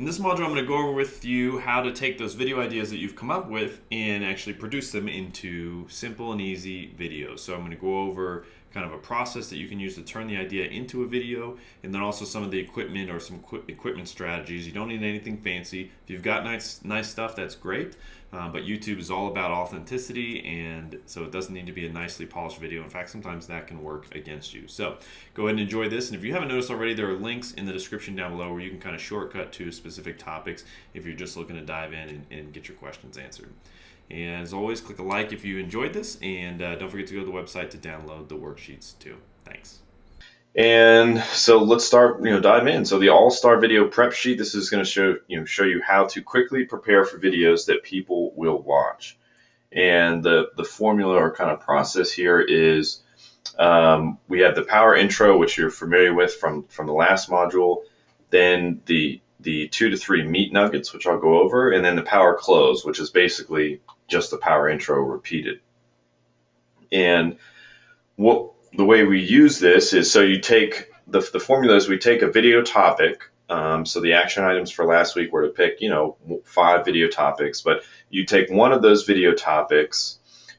In this module, I'm going to go over with you how to take those video ideas that you've come up with and actually produce them into simple and easy videos. So I'm going to go over kind of a process that you can use to turn the idea into a video, and then also some of the equipment or some equipment strategies. You don't need anything fancy. If you've got nice stuff, that's great. But YouTube is all about authenticity, and so it doesn't need to be a nicely polished video. In fact, sometimes that can work against you. So go ahead and enjoy this. And if you haven't noticed already, there are links in the description down below where you can kind of shortcut to specific topics if you're just looking to dive in and get your questions answered. And as always, click a like if you enjoyed this, and don't forget to go to the website to download the worksheets too. Thanks. And so let's start, dive in. So the all-star video prep sheet, this is going to show you how to quickly prepare for videos that people will watch. And the formula or kind of process here is we have the power intro, which you're familiar with from the last module, then the 2 to 3 meat nuggets, which I'll go over, and then the power close, which is basically just the power intro repeated. And the way we use this is, so you take the formula is we take a video topic. So the action items for last week were to pick 5 video topics, but you take one of those video topics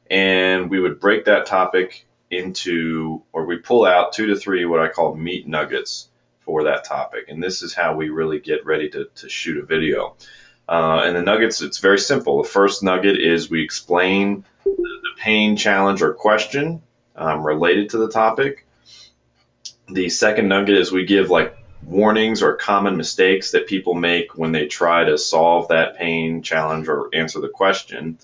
and we would break that topic into, or we pull out 2 to 3 what I call meat nuggets for that topic. And this is how we really get ready to shoot a video. And the nuggets, it's very simple. The first nugget is we explain the pain, challenge, or question related to the topic. The second nugget is we give warnings or common mistakes that people make when they try to solve that pain, challenge, or answer the question.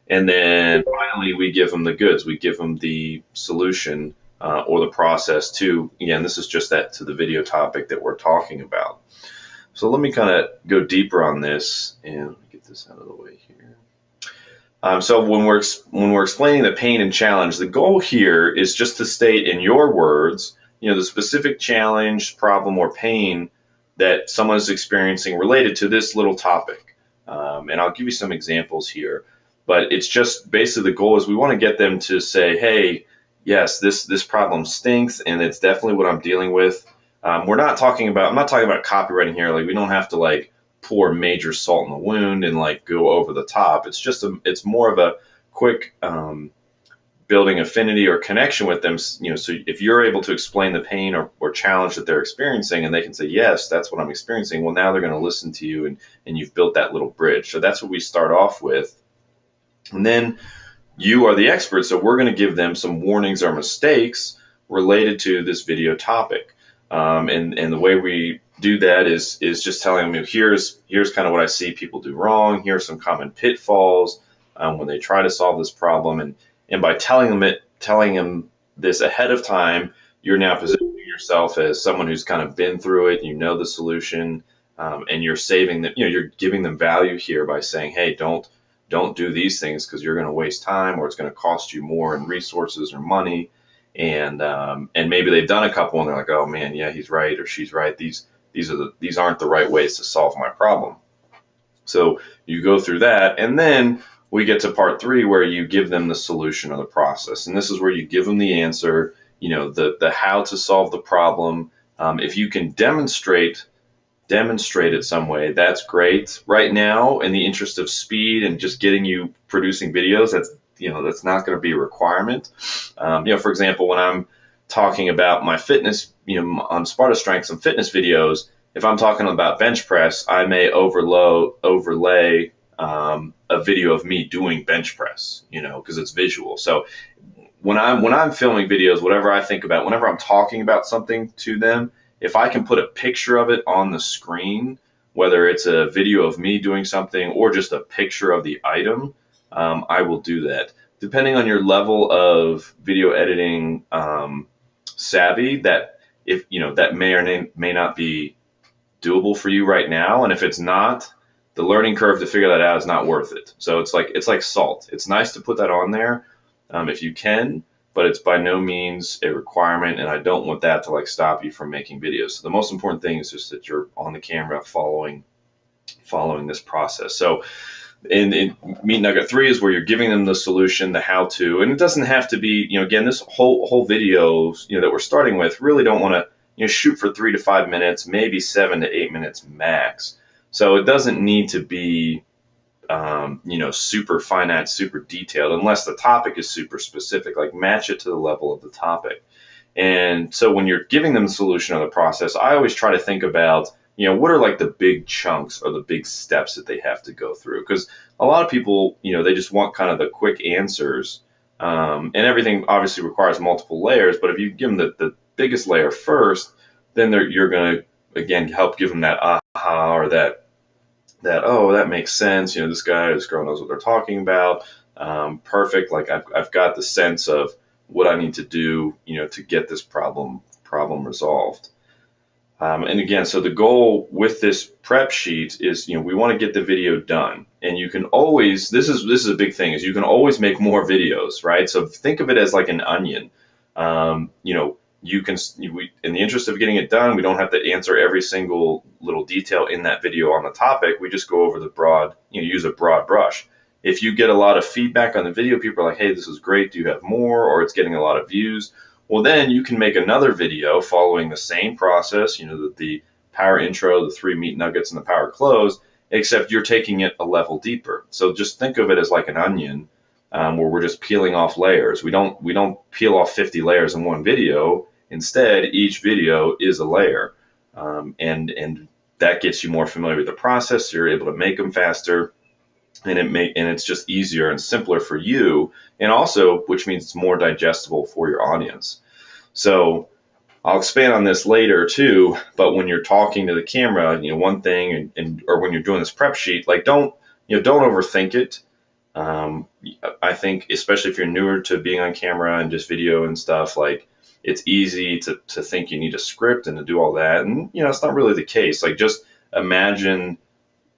And then finally, we give them the goods. We give them the solution or the process to, again, this is just that to the video topic that we're talking about. So let me kind of go deeper on this, and let me get this out of the way here. So when we're explaining the pain and challenge, the goal here is just to state in your words, the specific challenge, problem, or pain that someone is experiencing related to this little topic. And I'll give you some examples here, but it's just basically the goal is we want to get them to say, hey, yes, this problem stinks, and it's definitely what I'm dealing with. I'm not talking about copywriting here. We don't have to pour major salt in the wound and go over the top. It's just it's more of a quick building affinity or connection with them. So if you're able to explain the pain or challenge that they're experiencing, and they can say, yes, that's what I'm experiencing, well, now they're going to listen to you, and you've built that little bridge. So that's what we start off with. And then you are the expert, so we're going to give them some warnings or mistakes related to this video topic. And the way we do that is just telling them, here's kind of what I see people do wrong. Here are some common pitfalls when they try to solve this problem. And by telling them this ahead of time, you're now positioning yourself as someone who's kind of been through it. You know the solution, and you're saving them. You're giving them value here by saying, hey, don't do these things because you're going to waste time, or it's going to cost you more in resources or money. And maybe they've done a couple and they're like, oh man, yeah, he's right or she's right. These aren't the right ways to solve my problem. So you go through that, and then we get to part 3 where you give them the solution or the process. And this is where you give them the answer, the how to solve the problem. If you can demonstrate it some way, that's great. Right now, in the interest of speed and just getting you producing videos, that's not going to be a requirement. For example, when I'm talking about my fitness, on Sparta Strength, some fitness videos, if I'm talking about bench press, I may overlay a video of me doing bench press, because it's visual. So when I'm filming videos, whatever I think about, whenever I'm talking about something to them, if I can put a picture of it on the screen, whether it's a video of me doing something or just a picture of the item, I will do that. Depending on your level of video editing savvy, that that may or may not be doable for you right now, and if it's not, the learning curve to figure that out is not worth it. So it's like salt. It's nice to put that on there if you can, but it's by no means a requirement, and I don't want that to stop you from making videos. So the most important thing is just that you're on the camera following this process. So in meat nugget 3 is where you're giving them the solution, the how-to, and it doesn't have to be, again, this whole video, that we're starting with, really don't want to, shoot for 3 to 5 minutes, maybe 7 to 8 minutes max. So it doesn't need to be super finite, super detailed, unless the topic is super specific. Like match it to the level of the topic. And so when you're giving them the solution of the process, I always try to think about, what are like the big chunks or the big steps that they have to go through? Because a lot of people, they just want kind of the quick answers. And everything obviously requires multiple layers, but if you give them the biggest layer first, then you're going to, again, help give them that aha, or oh, that makes sense. This guy or this girl knows what they're talking about. Perfect. Like I've got the sense of what I need to do, to get this problem resolved. And again, so the goal with this prep sheet is, we want to get the video done. And you can always, this is a big thing, is you can always make more videos, right? So think of it as like an onion. You can, in the interest of getting it done, we don't have to answer every single little detail in that video on the topic. We just go over the broad, use a broad brush. If you get a lot of feedback on the video, people are like, hey, this is great, do you have more? Or it's getting a lot of views. Well, then you can make another video following the same process, the power intro, the 3 meat nuggets, and the power close, except you're taking it a level deeper. So just think of it as like an onion, where we're just peeling off layers. We don't peel off 50 layers in one video. Instead, each video is a layer, and that gets you more familiar with the process. So you're able to make them faster, and it's just easier and simpler for you, and also, which means it's more digestible for your audience. So I'll expand on this later too, but when you're talking to the camera, one thing, or when you're doing this prep sheet, like don't overthink it. I think, especially if you're newer to being on camera and just video and stuff, like it's easy to think you need a script and to do all that, and it's not really the case. Like just imagine,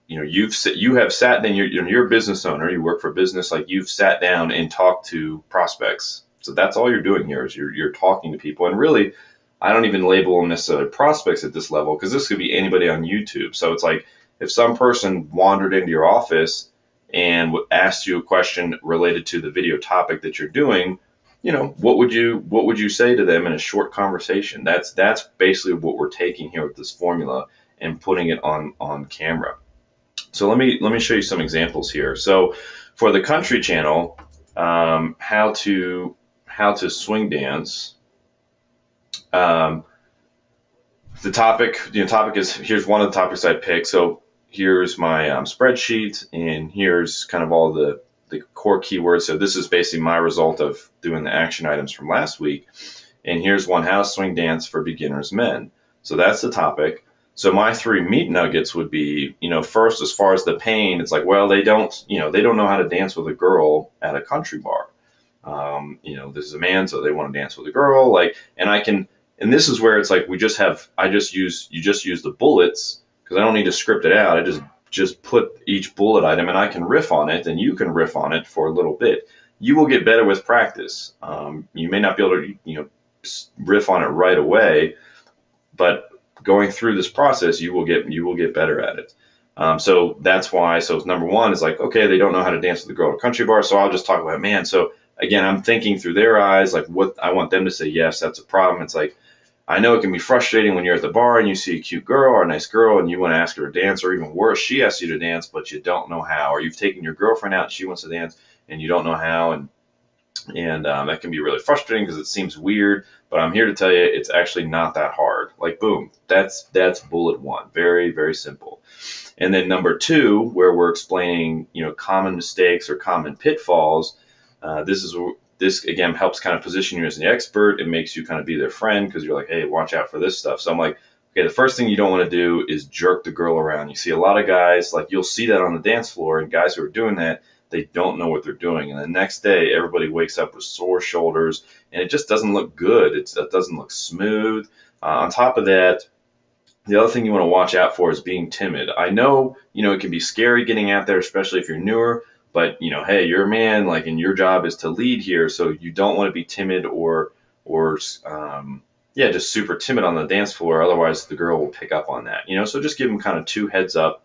you have sat down, you're a business owner, you work for a business, like you've sat down and talked to prospects. So that's all you're doing here, is you're talking to people. And really, I don't even label them necessarily prospects at this level, because this could be anybody on YouTube. So it's like if some person wandered into your office and asked you a question related to the video topic that you're doing, what would you say to them in a short conversation? That's basically what we're taking here with this formula and putting it on camera. So let me show you some examples here. So for the country channel, how to swing dance. The topic is, here's one of the topics I picked. So here's my spreadsheet, and here's kind of all the core keywords. So this is basically my result of doing the action items from last week. And here's one, how to swing dance for beginners men. So that's the topic. So my 3 meat nuggets would be, first, as far as the pain, it's like, well, they don't know how to dance with a girl at a country bar. This is a man, so they want to dance with a girl. And this is where it's like, you just use the bullets, because I don't need to script it out. I just put each bullet item, and I can riff on it, and you can riff on it for a little bit. You will get better with practice. You may not be able to, riff on it right away, but going through this process, you will get better at it. So that's why. So number one is like, okay, they don't know how to dance with a girl at a country bar, so I'll just talk about, man. So again, I'm thinking through their eyes, like what I want them to say. Yes, that's a problem. It's like, I know it can be frustrating when you're at the bar and you see a cute girl or a nice girl and you want to ask her to dance, or even worse, she asks you to dance, but you don't know how, or you've taken your girlfriend out and she wants to dance and you don't know how, and that can be really frustrating because it seems weird. But I'm here to tell you, it's actually not that hard. Like, boom, that's bullet one. Very, very simple. And then number two, where we're explaining, common mistakes or common pitfalls. This again helps kind of position you as an expert. It makes you kind of be their friend, because you're like, hey, watch out for this stuff. So I'm like, okay, the first thing you don't want to do is jerk the girl around. You see a lot of guys, like you'll see that on the dance floor, and guys who are doing that, they don't know what they're doing. And the next day, everybody wakes up with sore shoulders, and it just doesn't look good. It doesn't look smooth. On top of that, the other thing you want to watch out for is being timid. I know, it can be scary getting out there, especially if you're newer. But, hey, you're a man, like, and your job is to lead here. So you don't want to be timid or just super timid on the dance floor. Otherwise, the girl will pick up on that, So just give them kind of 2 heads up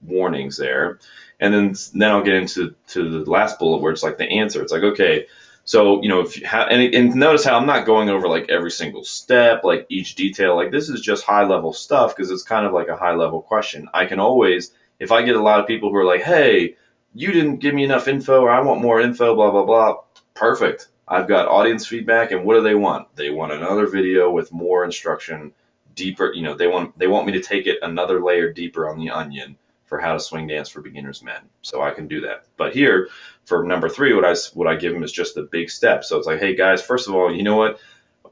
warnings there. And then I'll get into the last bullet, where it's like the answer. It's like, okay, So, if you and notice how I'm not going over like every single step, like each detail, like this is just high level stuff because it's kind of like a high level question. I can always, if I get a lot of people who are like, hey, you didn't give me enough info, or I want more info, blah, blah, blah. Perfect. I've got audience feedback, and what do they want? They want another video with more instruction, deeper, they want me to take it another layer deeper on the onion for how to swing dance for beginners men. So I can do that. But here, for number 3, what I give them is just the big step. So it's like, hey guys, first of all, you know what?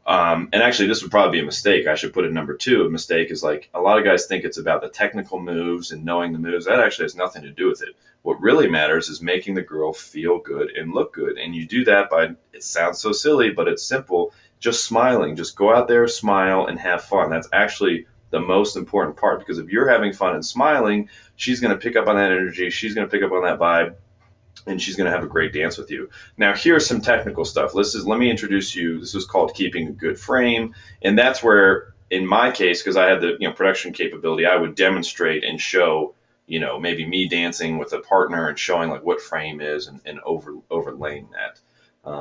And actually, this would probably be a mistake. I should put it number 2. A mistake is like a lot of guys think it's about the technical moves and knowing the moves. That actually has nothing to do with it. What really matters is making the girl feel good and look good. And you do that by, it sounds so silly, but it's simple, just smiling. Just go out there, smile, and have fun. That's actually the most important part, because if you're having fun and smiling, she's going to pick up on that energy. She's going to pick up on that vibe, and she's going to have a great dance with you. Now, here's some technical stuff. Let me introduce you. This is called keeping a good frame, and that's where, in my case, because I had the production capability, I would demonstrate and show, maybe me dancing with a partner and showing like what frame is and overlaying that.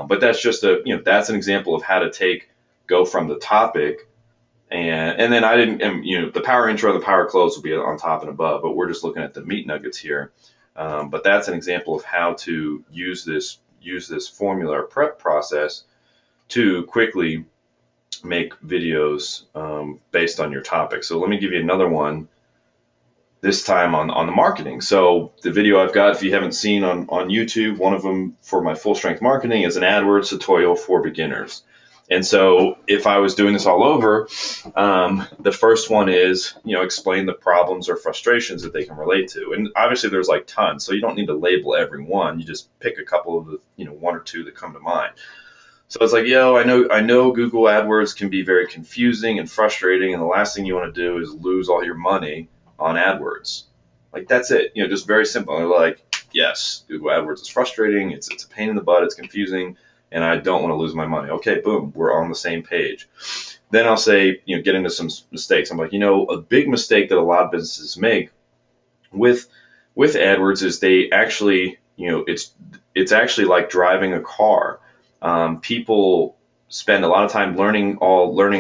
But that's just that's an example of how to go from the topic. And then I didn't, the power intro, the power close will be on top and above, but we're just looking at the meat nuggets here. But that's an example of how to use this formula or prep process to quickly make videos based on your topic. So let me give you another one, this time on the marketing. So the video I've got, if you haven't seen on YouTube, one of them for my full strength marketing is an AdWords tutorial for beginners. And so if I was doing this all over, the first one is, explain the problems or frustrations that they can relate to. And obviously there's like tons, so you don't need to label every one. You just pick a couple of the, 1 or 2 that come to mind. So it's like, I know Google AdWords can be very confusing and frustrating, and the last thing you want to do is lose all your money on AdWords. Like, that's it. Just very simple. They're like, yes, Google AdWords is frustrating. It's a pain in the butt. It's confusing, and I don't want to lose my money. Okay, boom, we're on the same page. Then I'll say, get into some mistakes. I'm like, a big mistake that a lot of businesses make with AdWords is they actually, it's actually like driving a car. People spend a lot of time learning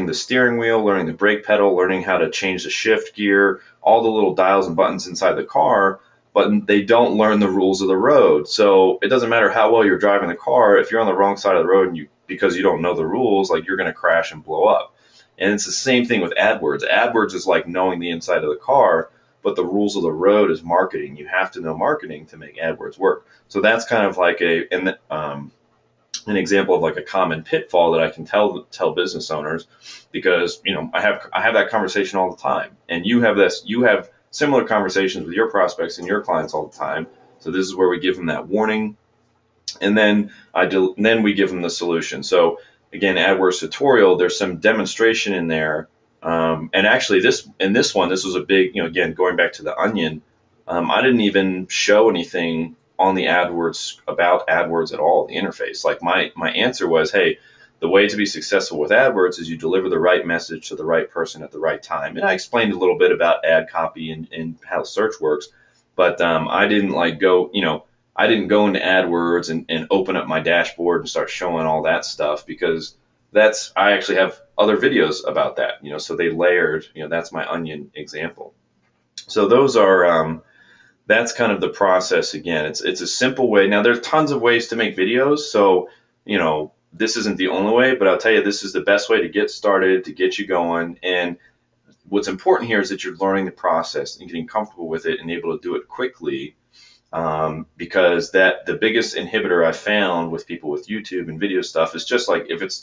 the steering wheel, learning the brake pedal, learning how to change the shift gear, all the little dials and buttons inside the car, but they don't learn the rules of the road. So it doesn't matter how well you're driving the car, if you're on the wrong side of the road and because you don't know the rules, like, you're going to crash and blow up. And it's the same thing with AdWords. AdWords is like knowing the inside of the car, but the rules of the road is marketing. You have to know marketing to make AdWords work. So that's kind of like an example of like a common pitfall that I can tell business owners, because I have that conversation all the time, and you have similar conversations with your prospects and your clients all the time. So this is where we give them that warning, and then we give them the solution. So again, AdWords tutorial, there's some demonstration in there, and actually this was a big, again, going back to the onion, I didn't even show anything on the AdWords about AdWords at all, the interface. Like, my answer was, hey, the way to be successful with AdWords is you deliver the right message to the right person at the right time. And I explained a little bit about ad copy and how search works, but I didn't go into AdWords and open up my dashboard and start showing all that stuff, because I actually have other videos about that, so they layered, that's my onion example. So those are, that's kind of the process. Again, it's a simple way. Now, there's tons of ways to make videos, so this isn't the only way, but I'll tell you, this is the best way to get started, to get you going. And what's important here is that you're learning the process and getting comfortable with it and able to do it quickly, because the biggest inhibitor I found with people with YouTube and video stuff is just like, if it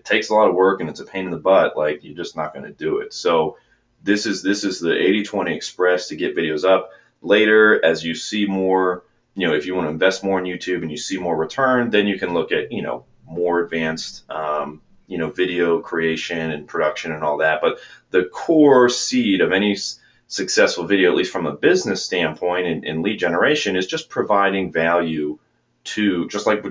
takes a lot of work and it's a pain in the butt, like, you're just not going to do it. So this is the 80-20 express to get videos up. Later, as you see more, if you want to invest more in YouTube and you see more return, then you can look at, more advanced, video creation and production and all that. But the core seed of any successful video, at least from a business standpoint and lead generation, is just providing value to, just like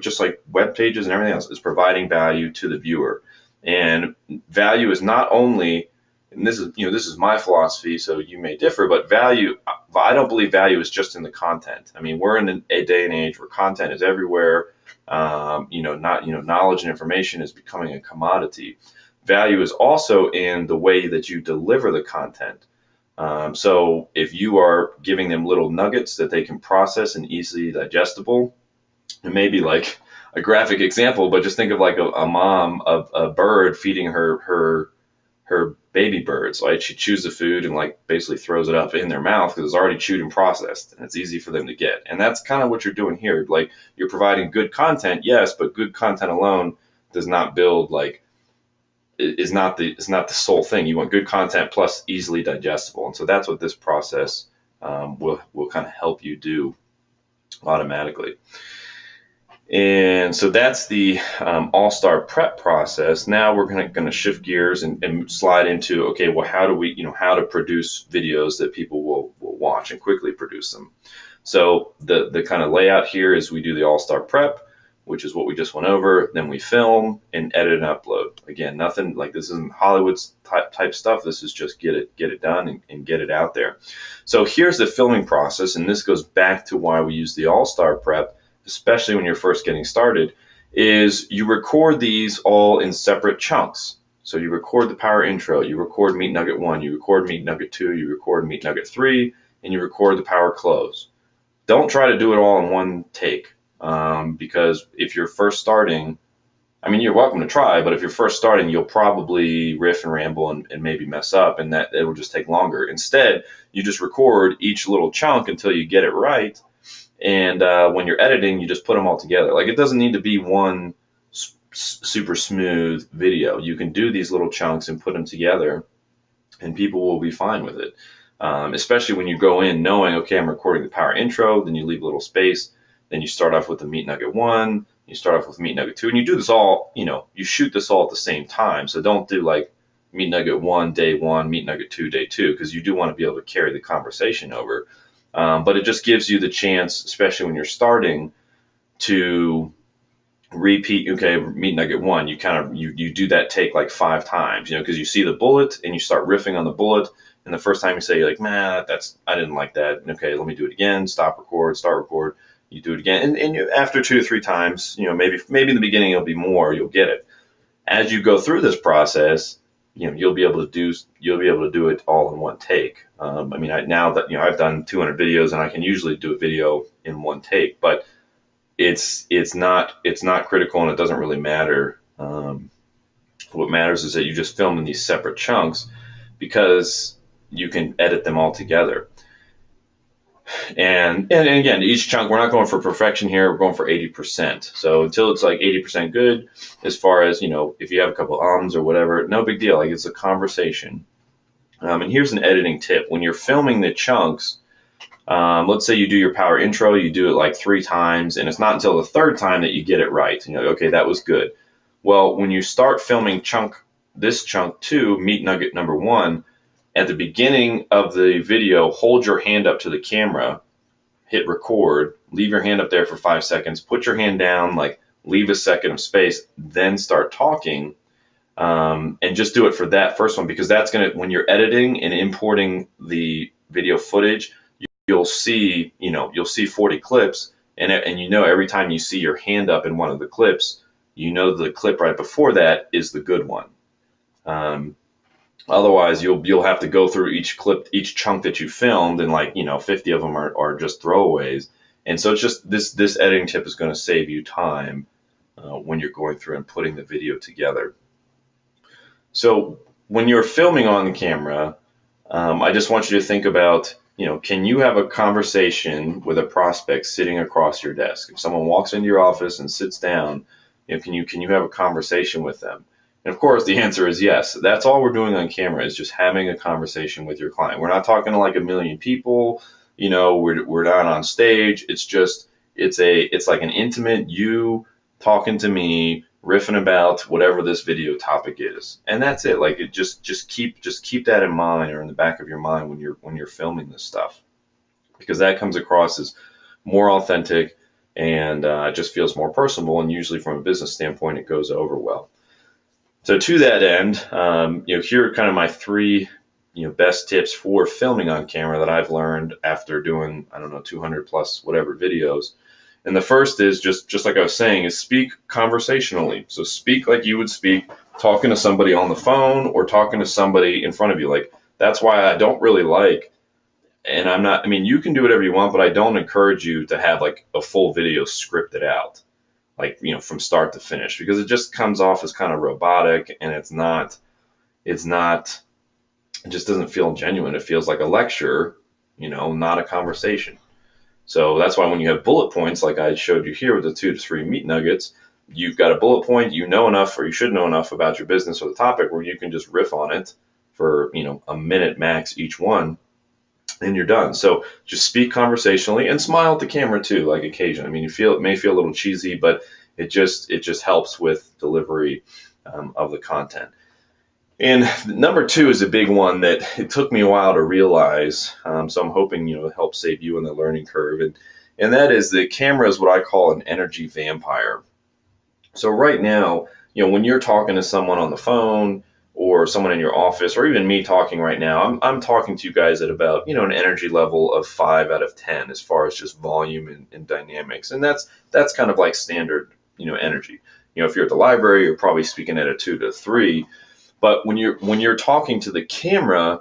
web pages and everything else, is providing value to the viewer. And value is not only, and this is my philosophy, so you may differ, but I don't believe value is just in the content. I mean, we're in a day and age where content is everywhere. Knowledge and information is becoming a commodity. Value is also in the way that you deliver the content. So if you are giving them little nuggets that they can process and easily digestible, it may be like a graphic example, but just think of like a mom of a bird feeding her baby birds. Like she chews the food and like basically throws it up in their mouth because it's already chewed and processed and it's easy for them to get. And that's kind of what you're doing here. Like you're providing good content, yes, but good content alone does not build like is not the sole thing. You want good content plus easily digestible, and so that's what this process will kind of help you do automatically. And so that's the all-star prep process. Now we're going to shift gears and slide into, okay, well, how do we, how to produce videos that people will watch and quickly produce them. So the kind of layout here is we do the all-star prep, which is what we just went over. Then we film and edit and upload. Again, nothing like this isn't Hollywood type stuff. This is just get it done and get it out there. So here's the filming process, and this goes back to why we use the all-star prep, especially when you're first getting started, is you record these all in separate chunks. So you record the power intro, you record meat nugget 1, you record meat nugget 2, you record meat nugget 3, and you record the power close. Don't try to do it all in one take, because if you're first starting, I mean, you're welcome to try, but if you're first starting, you'll probably riff and ramble and maybe mess up, and that it will just take longer. Instead, you just record each little chunk until you get it right. And when you're editing, you just put them all together. Like it doesn't need to be one super smooth video. You can do these little chunks and put them together, and people will be fine with it. Especially when you go in knowing, okay, I'm recording the power intro, then you leave a little space, then you start off with the meat nugget 1, you start off with meat nugget 2, and you do this all, you shoot this all at the same time. So don't do like meat nugget 1, day 1, meat nugget 2, day 2, because you do want to be able to carry the conversation over. But it just gives you the chance, especially when you're starting, to repeat. Okay, meat nugget 1, you do that take like 5 times, because you see the bullet and you start riffing on the bullet, and the first time you say, you're like, man, I didn't like that. Okay, let me do it again. Stop, record, start, record. You do it again, and after 2 or 3 times, maybe in the beginning it'll be more, you'll get it. As you go through this process, you'll be able to do it all in one take. Now that I've done 200 videos, and I can usually do a video in one take, but it's not critical, and it doesn't really matter. What matters is that you just film in these separate chunks, because you can edit them all together. And again, each chunk, we're not going for perfection here, we're going for 80%. So until it's like 80% good, as far as, if you have a couple ums or whatever, no big deal. Like it's a conversation. And here's an editing tip. When you're filming the chunks, let's say you do your power intro, you do it like 3 times, and it's not until the 3rd time that you get it right. Okay, that was good. Well, when you start filming this chunk 2, meat nugget number 1, at the beginning of the video, hold your hand up to the camera, hit record, leave your hand up there for 5 seconds, put your hand down, like leave a second of space, then start talking, and just do it for that first one, because that's going to, when you're editing and importing the video footage, you'll see 40 clips, and every time you see your hand up in one of the clips, the clip right before that is the good one. Otherwise, you'll have to go through each clip, each chunk that you filmed, and 50 of them are just throwaways. And so it's just this editing tip is going to save you time when you're going through and putting the video together. So when you're filming on the camera, I just want you to think about, can you have a conversation with a prospect sitting across your desk? If someone walks into your office and sits down, can you have a conversation with them? And of course, the answer is yes. That's all we're doing on camera, is just having a conversation with your client. We're not talking to like a million people. We're not on stage. It's like an intimate you talking to me, riffing about whatever this video topic is, and that's it. Like just keep that in mind, or in the back of your mind when you're filming this stuff, because that comes across as more authentic, and it just feels more personal. And usually, from a business standpoint, it goes over well. So to that end, here are kind of my 3, best tips for filming on camera that I've learned after doing, 200 plus whatever videos. And the first is just like I was saying, is speak conversationally. So speak like you would speak talking to somebody on the phone or talking to somebody in front of you. Like that's why I don't really like, and I'm not, I mean, you can do whatever you want, but I don't encourage you to have like a full video scripted out, like, from start to finish, because it just comes off as kind of robotic, and it's not, it just doesn't feel genuine. It feels like a lecture, not a conversation. So that's why when you have bullet points, like I showed you here with the 2 to 3 meat nuggets, you've got a bullet point, you know enough, or you should know enough about your business or the topic where you can just riff on it for, a minute max each one, and you're done. So just speak conversationally and smile at the camera too, like occasionally. I mean, it may feel a little cheesy, but it just helps with delivery of the content. And number 2 is a big one that it took me a while to realize. So I'm hoping, to help save you in the learning curve. And that is the camera is what I call an energy vampire. So right now, when you're talking to someone on the phone or someone in your office, or even me talking right now, I'm talking to you guys at about, an energy level of 5 out of 10 as far as just volume and dynamics. And that's kind of like standard, energy. If you're at the library, you're probably speaking at a 2 to 3. But when you're talking to the camera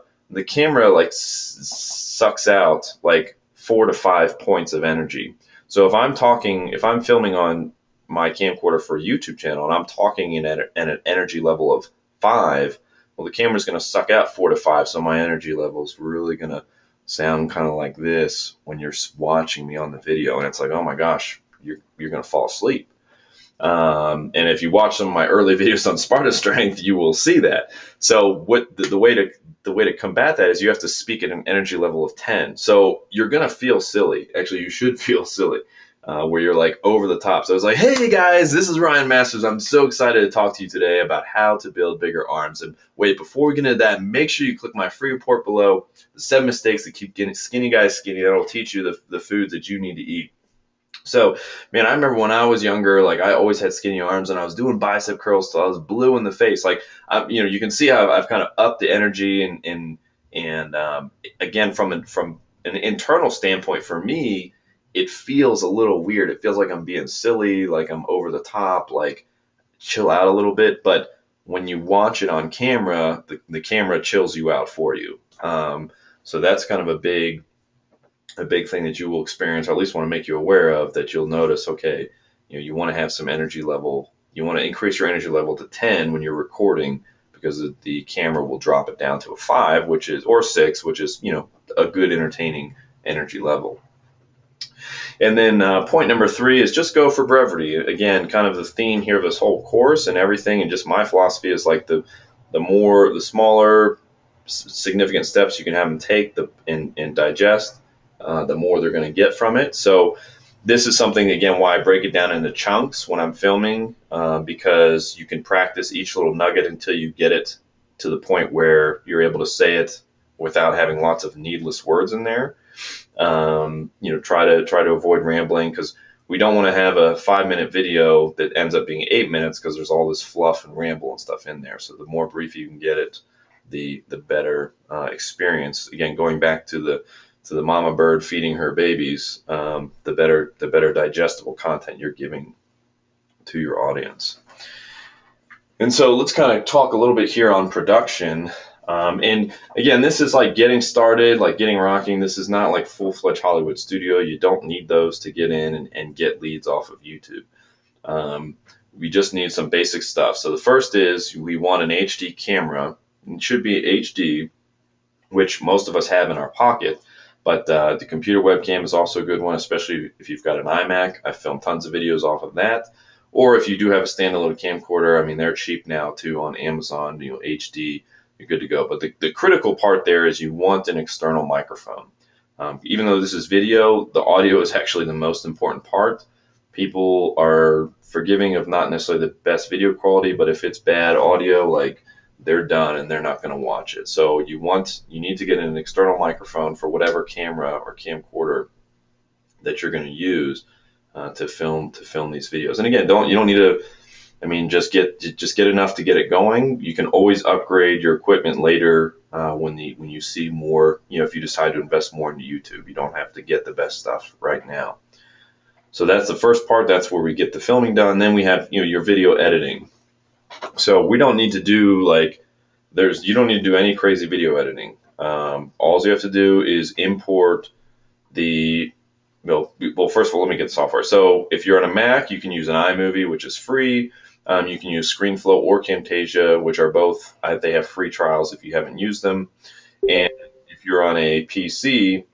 like sucks out like 4 to 5 points of energy. So if I'm filming on my camcorder for a YouTube channel and I'm talking at an energy level of 5, well, the camera's going to suck out 4 to 5. So my energy level is really going to sound kind of like this when you're watching me on the video, and it's like, oh my gosh, you're going to fall asleep. And if you watch some of my early videos on Sparta Strength, you will see that. So what the way to combat that is you have to speak at an energy level of 10. So you're gonna feel silly. Actually, you should feel silly, where you're like over the top. So it's like, hey guys, this is Ryan Masters. I'm so excited to talk to you today about how to build bigger arms. And wait, before we get into that, make sure you click my free report below, the 7 mistakes that keep getting skinny guys skinny. That'll teach you the foods that you need to eat. So, man, I remember when I was younger, like I always had skinny arms, and I was doing bicep curls till I was blue in the face. Like, you can see how I've kind of upped the energy, and again, from an internal standpoint, for me, it feels a little weird. It feels like I'm being silly, like I'm over the top, like chill out a little bit. But when you watch it on camera, the camera chills you out for you. So that's kind of a big thing that you will experience, or at least want to make you aware of, that you'll notice, okay, you want to have some energy level, you want to increase your energy level to 10 when you're recording, because the camera will drop it down to a 5, or 6, which is, a good entertaining energy level. And then point number 3 is just go for brevity. Again, kind of the theme here of this whole course and everything, and just my philosophy is like the smaller significant steps you can have them take and digest, the more they're going to get from it. So this is something, again, why I break it down into chunks when I'm filming, because you can practice each little nugget until you get it to the point where you're able to say it without having lots of needless words in there. Try to avoid rambling, because we don't want to have a 5-minute video that ends up being 8 minutes, because there's all this fluff and ramble and stuff in there. So the more brief you can get it, the better experience. Again, going back to the mama bird feeding her babies, the better digestible content you're giving to your audience. And so let's kind of talk a little bit here on production. And again, this is like getting started, like getting rocking. This is not like full-fledged Hollywood studio. You don't need those to get in and get leads off of YouTube. We just need some basic stuff. So the first is we want an HD camera. It should be HD, which most of us have in our pocket. But the computer webcam is also a good one, especially if you've got an iMac. I filmed tons of videos off of that. Or if you do have a standalone camcorder, I mean, they're cheap now too on Amazon, HD, you're good to go. But the critical part there is you want an external microphone. Even though this is video, the audio is actually the most important part. People are forgiving of not necessarily the best video quality, but if it's bad audio, like, they're done and they're not going to watch it. So you need to get an external microphone for whatever camera or camcorder that you're going to use to film these videos. And again, you don't need to, I mean, just get enough to get it going. You can always upgrade your equipment later when you see more, if you decide to invest more into YouTube. You don't have to get the best stuff right now. So that's the first part. That's where we get the filming done. Then we have, your video editing. So we don't need to do you don't need to do any crazy video editing. All you have to do is import well, first of all, let me get the software. So if you're on a Mac, you can use an iMovie, which is free. You can use ScreenFlow or Camtasia, which are both, they have free trials if you haven't used them. And if you're on a PC,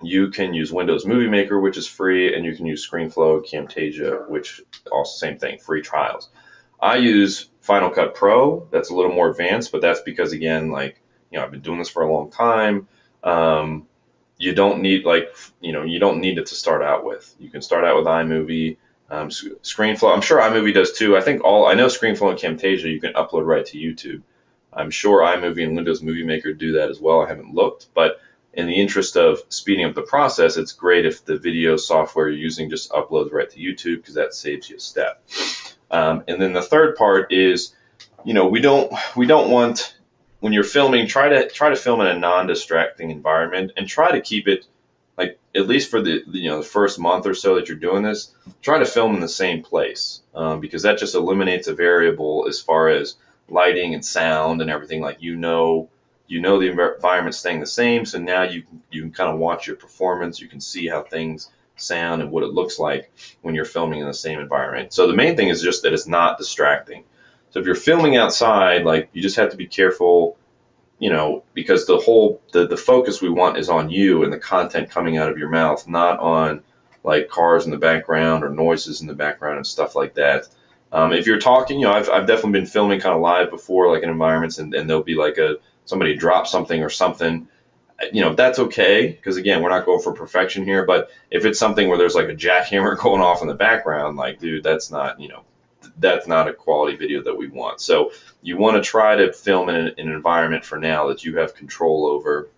you can use Windows Movie Maker, which is free, and you can use ScreenFlow, Camtasia, which also same thing, free trials. I use Final Cut Pro. That's a little more advanced, but that's because, again, I've been doing this for a long time. You don't need you don't need it to start out with. You can start out with iMovie, ScreenFlow. I'm sure iMovie does too. I know ScreenFlow and Camtasia you can upload right to YouTube. I'm sure iMovie and Windows Movie Maker do that as well. I haven't looked, but in the interest of speeding up the process, it's great if the video software you're using just uploads right to YouTube, because that saves you a step. And then the third part is, we don't want, when you're filming, try to film in a non-distracting environment, and try to keep it, at least for the first month or so that you're doing this, try to film in the same place, because that just eliminates a variable as far as lighting and sound and everything. The environment staying the same, so now you can kind of watch your performance. You can see how things sound and what it looks like when you're filming in the same environment. So the main thing is just that it's not distracting. So if you're filming outside, you just have to be careful, because the focus we want is on you and the content coming out of your mouth, not on cars in the background or noises in the background and stuff like that. If you're talking, I've definitely been filming kind of live before, in environments, and there'll be somebody drop something or something. That's okay, because again, we're not going for perfection here. But if it's something where there's a jackhammer going off in the background, dude, that's not a quality video that we want. So you want to try to film in an environment for now that you have control over.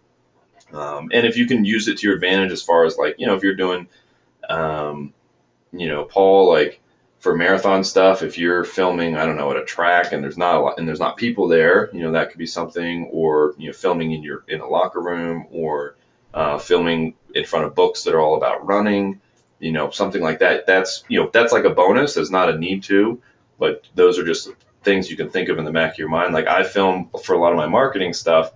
And if you can use it to your advantage, as far as if you're doing, Paul, for marathon stuff, if you're filming, I don't know, at a track and there's not people there, that could be something. Or filming in a locker room, or filming in front of books that are all about running, something like that. That's a bonus. There's not a need to, but those are just things you can think of in the back of your mind. I film for a lot of my marketing stuff.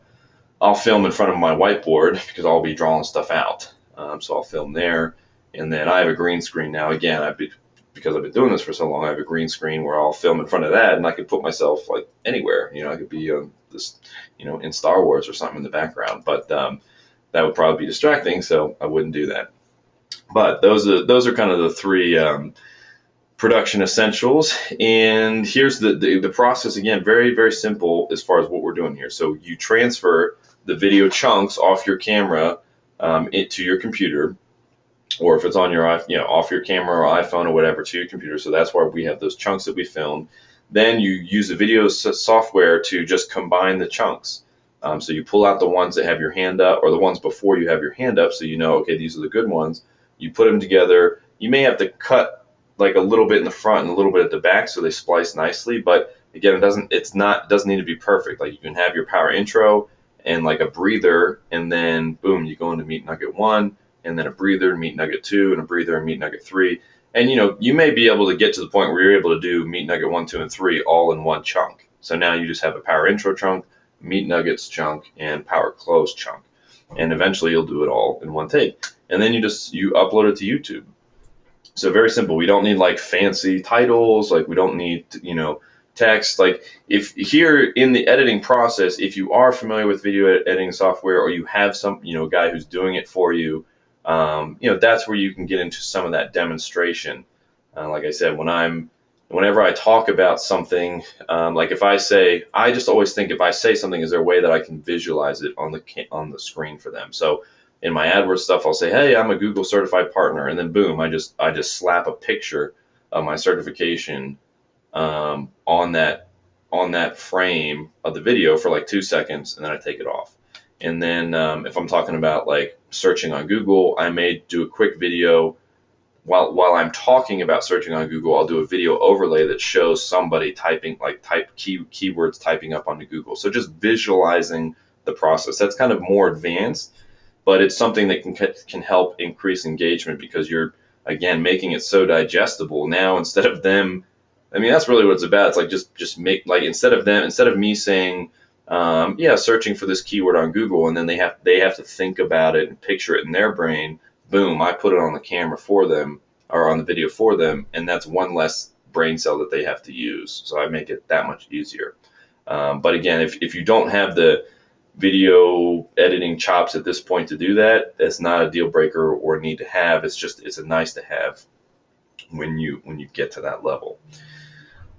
I'll film in front of my whiteboard because I'll be drawing stuff out. So I'll film there, and then I have a green screen now. Again, because I've been doing this for so long, I have a green screen where I'll film in front of that, and I could put myself anywhere. I could be in Star Wars or something in the background, but that would probably be distracting, so I wouldn't do that. But those are kind of the three production essentials. And here's the process again, very, very simple as far as what we're doing here. So you transfer the video chunks off your camera into your computer, or if it's on your off your camera or iPhone or whatever, to your computer. So that's why we have those chunks that we filmed. Then you use the video software to just combine the chunks. So you pull out the ones that have your hand up, or the ones before you have your hand up, so okay, these are the good ones. You put them together. You may have to cut a little bit in the front and a little bit at the back so they splice nicely, but again, it doesn't need to be perfect. You can have your power intro and a breather, and then boom, you go into meat nugget 1, and then a breather, meat nugget 2, and a breather, and meat nugget 3. And you may be able to get to the point where you're able to do meat nugget 1, 2, and 3 all in one chunk. So now you just have a power intro chunk, meat nuggets chunk, and power close chunk. And eventually you'll do it all in one take. And then you upload it to YouTube. So very simple. We don't need fancy titles. We don't need text. If here in the editing process, if you are familiar with video editing software, or you have some guy who's doing it for you, that's where you can get into some of that demonstration. Like I said, whenever I talk about something, I just always think, if I say something, is there a way that I can visualize it on the screen for them? So in my AdWords stuff, I'll say, hey, I'm a Google certified partner, and then boom, I just slap a picture of my certification on that frame of the video for 2 seconds, and then I take it off. And then if I'm talking about searching on Google, I may do a quick video while I'm talking about searching on Google. I'll do a video overlay that shows somebody typing, keywords typing up onto Google. So just visualizing the process. That's kind of more advanced, but it's something that can help increase engagement, because you're again, making it so digestible. Now, instead of them, I mean, that's really what it's about. It's like just make, like, instead of me saying, yeah, searching for this keyword on Google, and then they have to think about it and picture it in their brain. Boom, I put it on the camera for them, or on the video for them, and that's one less brain cell that they have to use. So I make it that much easier. But again, if you don't have the video editing chops at this point to do that, that's not a deal breaker or need to have. It's a nice to have when you get to that level.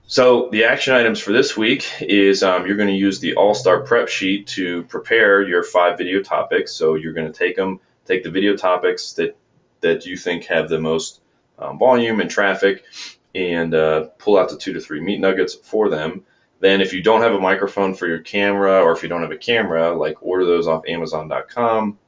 So the action items for this week is you're going to use the All-Star Prep Sheet to prepare your 5 video topics. So you're going to take the video topics that you think have the most volume and traffic, and pull out the 2 to 3 meat nuggets for them. Then if you don't have a microphone for your camera, or if you don't have a camera, like, order those off Amazon.com,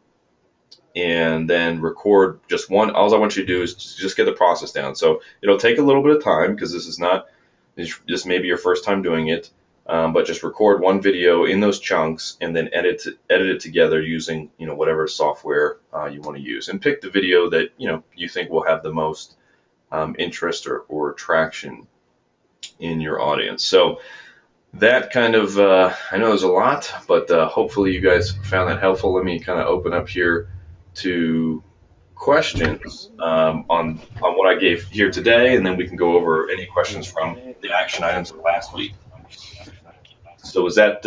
and then record just one. All I want you to do is just get the process down. So it'll take a little bit of time, because this may be your first time doing it, but just record one video in those chunks, and then edit it together using whatever software you want to use, and pick the video that you think will have the most interest or traction in your audience. So that kind of, I know there's a lot, but hopefully you guys found that helpful. Let me kind of open up here to questions on what I gave here today, and then we can go over any questions from the action items of last week. So was that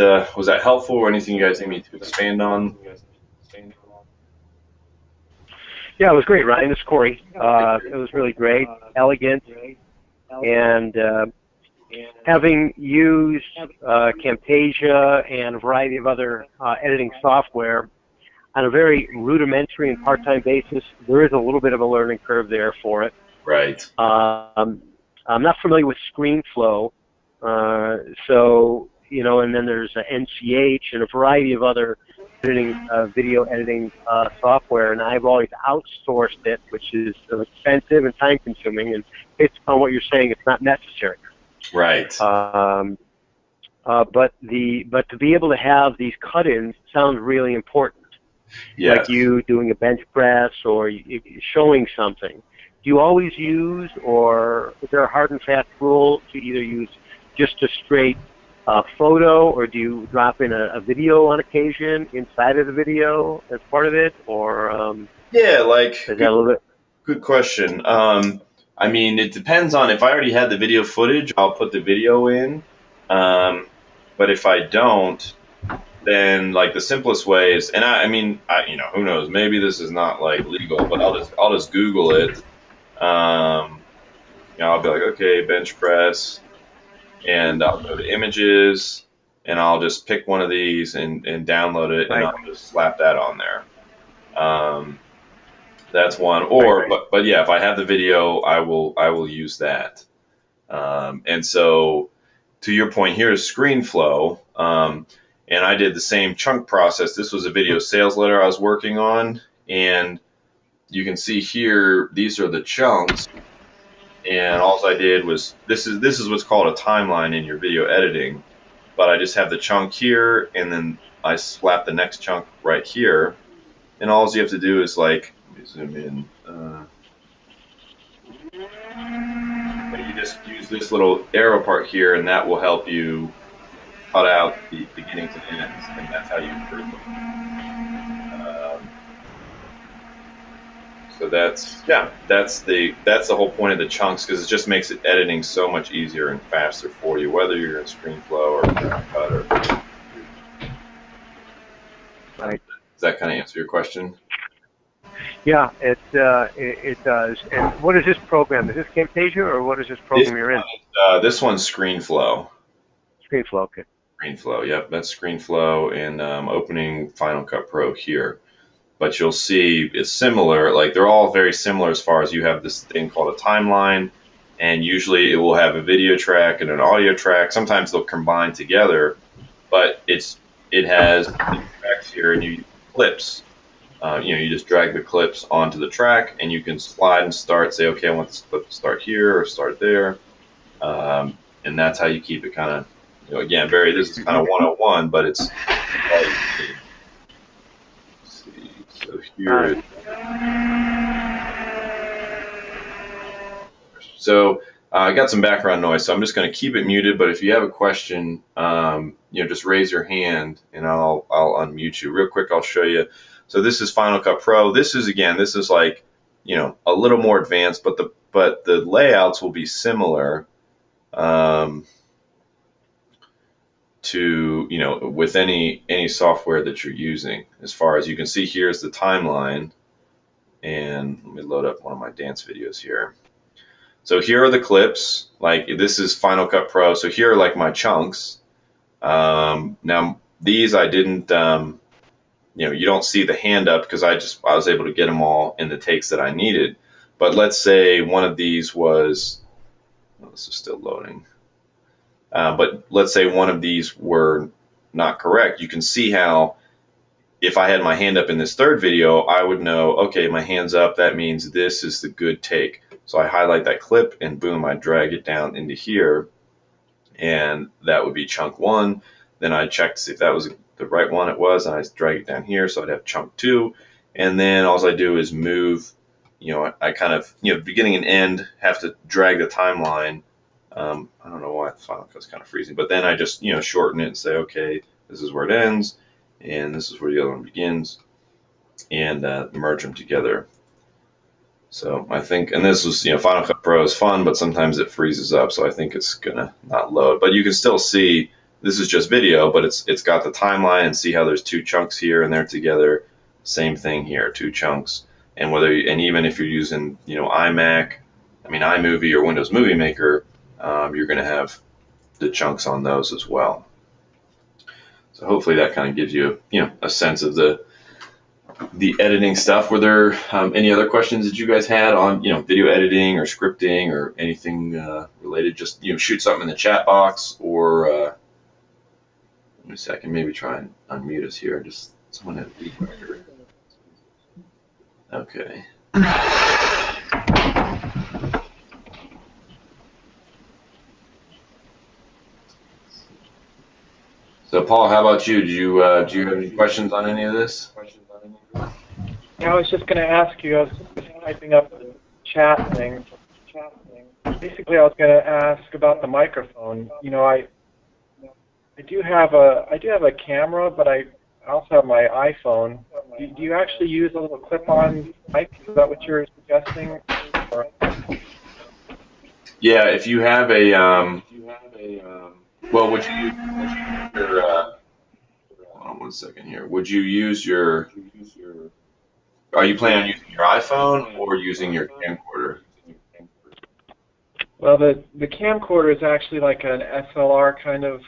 helpful, or anything you guys need me to expand on? Yeah, it was great, Ryan. This is Corey. It was really great, elegant, and having used Camtasia and a variety of other editing software on a very rudimentary and part-time basis, there is a little bit of a learning curve there for it. Right. I'm not familiar with ScreenFlow, so and then there's NCH and a variety of other video editing software, and I've always outsourced it, which is expensive and time-consuming, and based upon what you're saying, it's not necessary. Right. But to be able to have these cut-ins sounds really important. Yes. Like you doing a bench press or showing something. Do you always use, or is there a hard and fast rule to either use just a straight photo, or do you drop in a video on occasion inside of the video as part of it, or yeah, like, is that a little bit? Good question. I mean, it depends on, if I already had the video footage, I'll put the video in. But if I don't, then, like, the simplest way is, and I mean, who knows? Maybe this is not, like, legal, but I'll just Google it. I'll be like, okay, bench press, and I'll go to images, and I'll just pick one of these and download it, and I'll just slap that on there. That's one. Or, but yeah, if I have the video, I will use that. And so, to your point, here is ScreenFlow, and I did the same chunk process. This was a video sales letter I was working on, and you can see here, these are the chunks, and all I did was, this is what's called a timeline in your video editing, but I just have the chunk here, and then I slap the next chunk right here, and all you have to do is, like, let me zoom in. You just use this little arrow part here, and that will help you cut out the beginnings and ends, and that's how you improve them. So that's the whole point of the chunks, because it just makes editing so much easier and faster for you, whether you're in ScreenFlow or Cut or. Right. Does that kind of answer your question? Yeah, it does. And what is this program? Is this Camtasia, or what is this program you're in? This one's ScreenFlow. ScreenFlow, okay. ScreenFlow, yep, that's ScreenFlow, and opening Final Cut Pro here. But you'll see it's similar, like, they're all very similar as far as you have this thing called a timeline, and usually it will have a video track and an audio track. Sometimes they'll combine together, but it has tracks here, and you clips. You just drag the clips onto the track, and you can slide and start, say, okay, I want this clip to start here or start there, and that's how you keep it kind of, again, this is kind of 101, but it's like, let's see, so here So I got some background noise, so I'm just going to keep it muted. But if you have a question, just raise your hand and I'll unmute you real quick. I'll show you. So this is Final Cut Pro. This is like, a little more advanced, but the layouts will be similar to with any software that you're using. As far as you can see, here's the timeline, and let me load up one of my dance videos here. So here are the clips. Like, this is Final Cut Pro. So here are like my chunks. Now these I didn't, you don't see the hand up because I was able to get them all in the takes that I needed. But let's say one of these was, this is still loading. But let's say one of these were not correct. You can see how if I had my hand up in this third video, I would know, okay, my hand's up. That means this is the good take. So I highlight that clip and boom, I drag it down into here. And that would be chunk 1. Then I check to see if that was the right one. It was, and I drag it down here. So I'd have chunk 2. And then all I do is move, I kind of, beginning and end, have to drag the timeline. I don't know why the Final Cut's kind of freezing, but then I just, shorten it and say, okay, this is where it ends, and this is where the other one begins, and merge them together. So I think, and this was, Final Cut Pro is fun, but sometimes it freezes up, so I think it's gonna not load. But you can still see, this is just video, but it's got the timeline, and see how there's 2 chunks here, and they're together. Same thing here, 2 chunks. And even if you're using, iMovie or Windows Movie Maker, you're going to have the chunks on those as well. So hopefully that kind of gives you, a sense of the editing stuff. Were there any other questions that you guys had on, video editing or scripting or anything related? Just, shoot something in the chat box, or let me see, I can maybe try and unmute us here. Just someone had feedback. Okay. So Paul, how about you? Do you have any questions on any of this? Yeah, I was just going to ask you. I was just typing up the chat thing. Basically, I was going to ask about the microphone. I do have a camera, but I also have my iPhone. Do you actually use a little clip-on mic? Is that what you're suggesting? Or? Yeah, if you have a well, would you use your hold on one second here. Would you use your, are you planning on using your iPhone or using your camcorder? Well, the camcorder is actually like an SLR kind of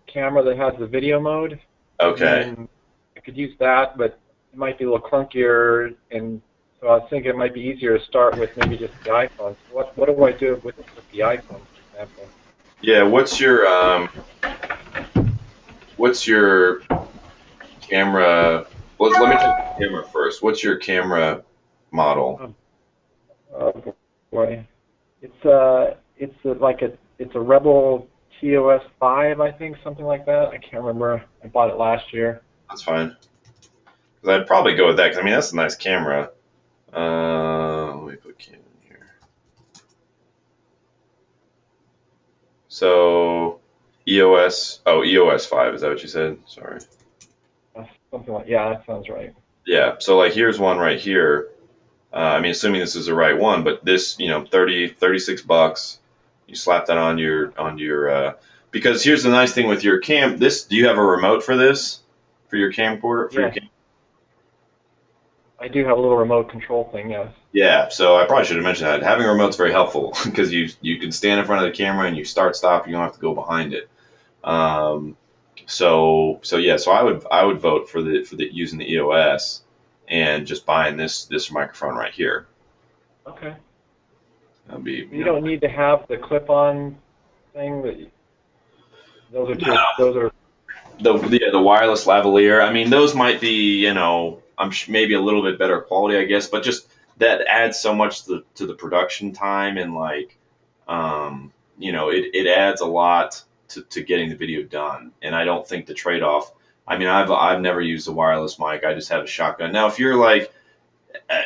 camera that has the video mode. Okay. And I could use that, but it might be a little clunkier, and so I was thinking it might be easier to start with maybe just the iPhone. So what do I do with the iPhone, for example? Yeah, what's your camera? Well, let me check the camera first. What's your camera model? Oh boy, it's a Rebel TOS 5, I think, something like that. I can't remember. I bought it last year. That's fine. Because I'd probably go with that. Because that's a nice camera. Let me put Canon here. So EOS 5. Is that what you said? Sorry. Something like, yeah, that sounds right. Yeah. So like, here's one right here. Assuming this is the right one, but this, $36. You slap that on your because here's the nice thing with your cam. Do you have a remote for this? For your camcorder? Yes. I do have a little remote control thing, yes. Yeah, so I probably should have mentioned that. Having a remote's very helpful because you can stand in front of the camera and you start, stop. You don't have to go behind it. So I would vote for the using the EOS and just buying this microphone right here. Okay. That'd be. You don't need to have the clip-on thing. Those are the wireless lavalier. Those might be maybe a little bit better quality, I guess, but just that adds so much to the production time, and it adds a lot to getting the video done. And I don't think the trade-off. I've never used a wireless mic. I just have a shotgun. Now, if you're like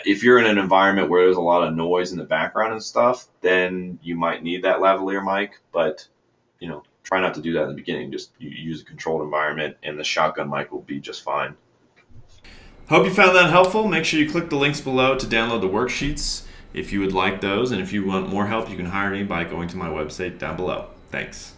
if you're in an environment where there's a lot of noise in the background and stuff, then you might need that lavalier mic. But try not to do that in the beginning. Just you use a controlled environment, and the shotgun mic will be just fine. Hope you found that helpful. Make sure you click the links below to download the worksheets if you would like those. And if you want more help, you can hire me by going to my website down below. Thanks.